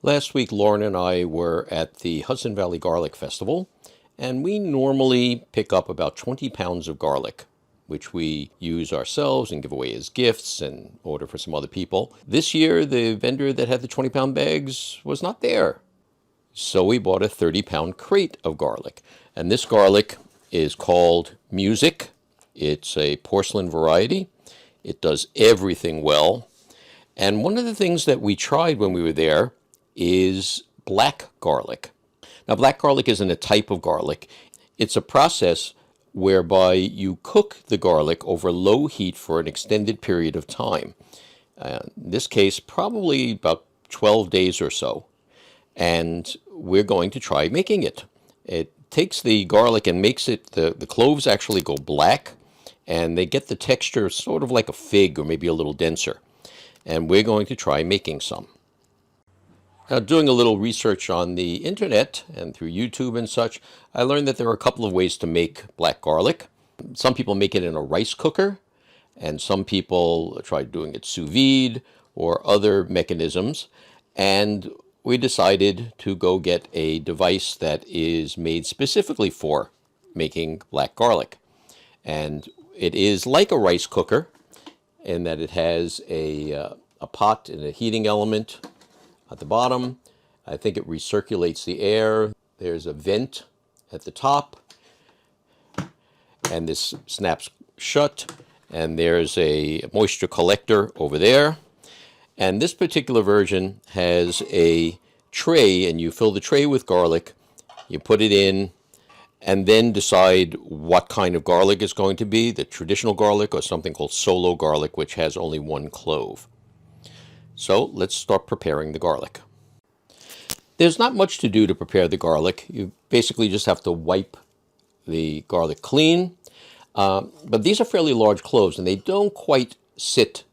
Last week, Lauren and I were at the Hudson Valley Garlic Festival, and we normally pick up about 20 pounds of garlic, which we use ourselves and give away as gifts and order for some other people. This year, the vendor that had the 20-pound bags was not there. So we bought a 30-pound crate of garlic. And this garlic is called Music. It's a porcelain variety. It does everything well. And one of the things that we tried when we were there is black garlic. Now, black garlic isn't a type of garlic. It's a process whereby you cook the garlic over low heat for an extended period of time. In this case, probably about 12 days or so. And we're going to try making it. It takes the garlic and makes it, the cloves actually go black, and they get the texture sort of like a fig or maybe a little denser. And we're going to try making some. Now, doing a little research on the internet and through YouTube and such, I learned that there are a couple of ways to make black garlic. Some people make it in a rice cooker, and some people try doing it sous vide or other mechanisms. And we decided to go get a device that is made specifically for making black garlic. And it is like a rice cooker in that it has a pot and a heating element at the bottom. I think it recirculates the air. There's a vent at the top, and this snaps shut, and there's a moisture collector over there. And this particular version has a tray, and you fill the tray with garlic, you put it in, and then decide what kind of garlic it's going to be, the traditional garlic or something called solo garlic, which has only one clove. So let's start preparing the garlic. There's not much to do to prepare the garlic. You basically just have to wipe the garlic clean. But these are fairly large cloves, and they don't quite sit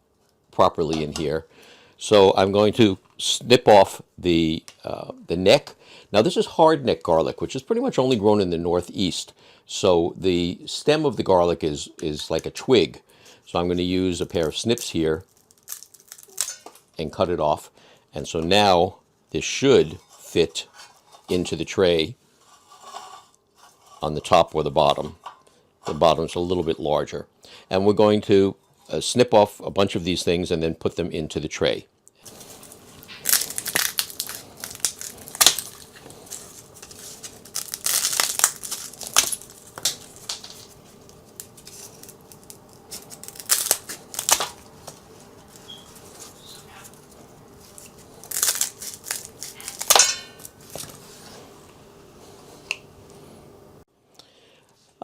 properly in here. So I'm going to snip off the neck. Now, this is hard neck garlic, which is pretty much only grown in the Northeast. So the stem of the garlic is like a twig. So I'm going to use a pair of snips here and cut it off. And so now this should fit into the tray on the top or the bottom. The bottom's a little bit larger. And we're going to snip off a bunch of these things and then put them into the tray.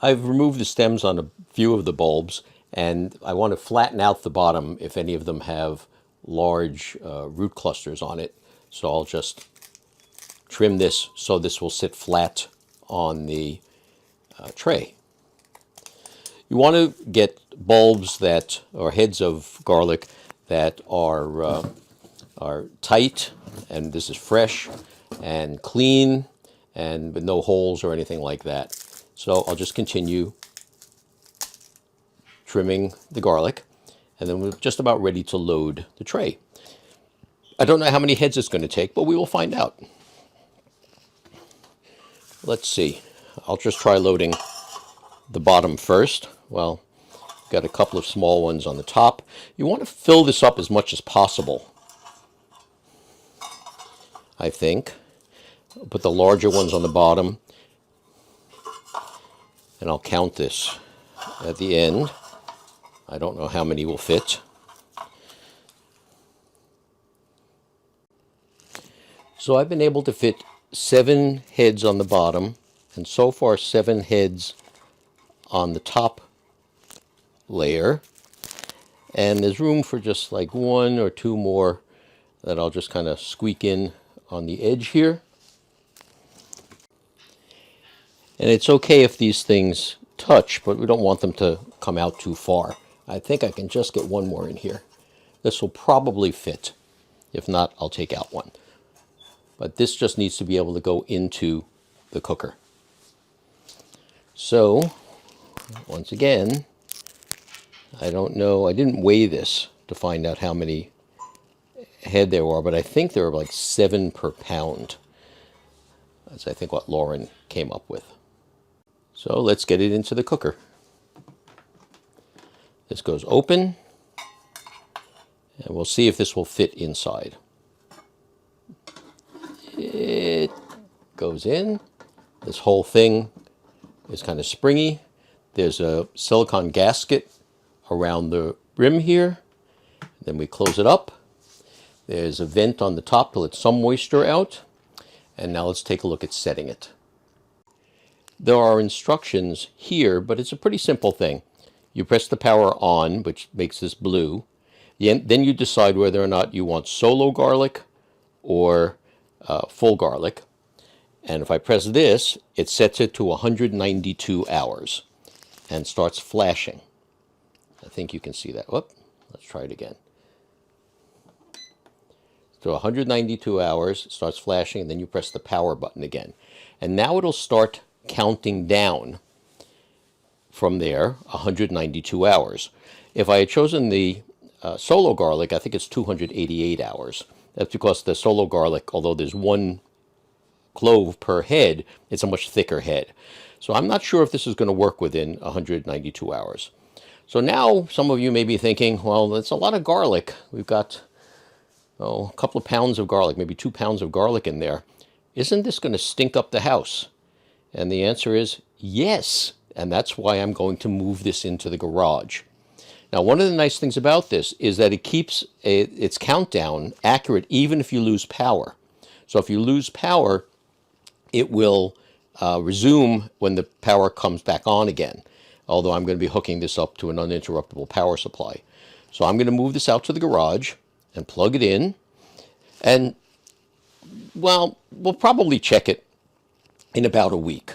I've removed the stems on a few of the bulbs, and I want to flatten out the bottom if any of them have large root clusters on it. So I'll just trim this so this will sit flat on the tray. You want to get bulbs that, or heads of garlic that are tight, and this is fresh and clean and with no holes or anything like that. So I'll just continue trimming the garlic, and then we're just about ready to load the tray. I don't know how many heads it's going to take, but we will find out. Let's see. I'll just try loading the bottom first. Well, got a couple of small ones on the top. You want to fill this up as much as possible, I think. I'll put the larger ones on the bottom. And I'll count this at the end. I don't know how many will fit. So I've been able to fit 7 heads on the bottom, and so far 7 heads on the top layer. And there's room for just like 1 or 2 more that I'll just kind of squeak in on the edge here. And it's okay if these things touch, but we don't want them to come out too far. I think I can just get 1 more in here. This will probably fit. If not, I'll take out 1. But this just needs to be able to go into the cooker. So, once again, I don't know, I didn't weigh this to find out how many head there are, but I think there are like 7 per pound. That's, I think, what Lauren came up with. So let's get it into the cooker. This goes open, and we'll see if this will fit inside. It goes in. This whole thing is kind of springy. There's a silicone gasket around the rim here. Then we close it up. There's a vent on the top to let some moisture out. And now let's take a look at setting it. There are instructions here, but it's a pretty simple thing. You press the power on, which makes this blue. Then you decide whether or not you want solo garlic or full garlic. And if I press this, it sets it to 192 hours and starts flashing. I think you can see that. Whoop, let's try it again. So 192 hours, it starts flashing, and then you press the power button again. And now it'll start counting down from there, 192 hours. If I had chosen the solo garlic, I think it's 288 hours. That's because the solo garlic, although there's 1 clove per head, it's a much thicker head. So I'm not sure if this is going to work within 192 hours. So now some of you may be thinking, well, that's a lot of garlic. We've got a couple of pounds of garlic, maybe 2 pounds of garlic in there. Isn't this going to stink up the house? And the answer is yes. And that's why I'm going to move this into the garage. Now, one of the nice things about this is that it keeps its countdown accurate even if you lose power. So if you lose power, it will resume when the power comes back on again, although I'm going to be hooking this up to an uninterruptible power supply. So I'm going to move this out to the garage and plug it in. And, well, we'll probably check it in about a week.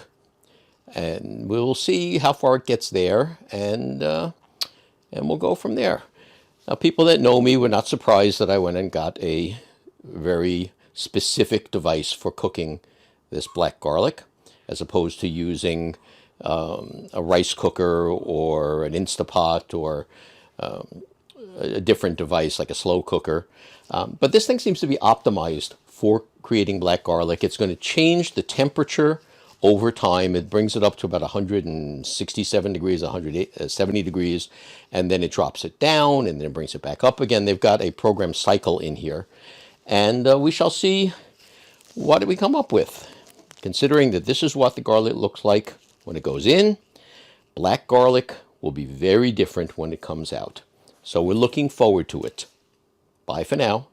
And we'll see how far it gets there, and we'll go from there. Now, people that know me were not surprised that I went and got a very specific device for cooking this black garlic, as opposed to using a rice cooker or an Instapot or a different device like a slow cooker. But this thing seems to be optimized for creating black garlic. It's going to change the temperature over time. It brings it up to about 167 degrees, 170 degrees, and then it drops it down, and then it brings it back up again. They've got a program cycle in here, and we shall see what we come up with. Considering that this is what the garlic looks like when it goes in, black garlic will be very different when it comes out. So we're looking forward to it. Bye for now.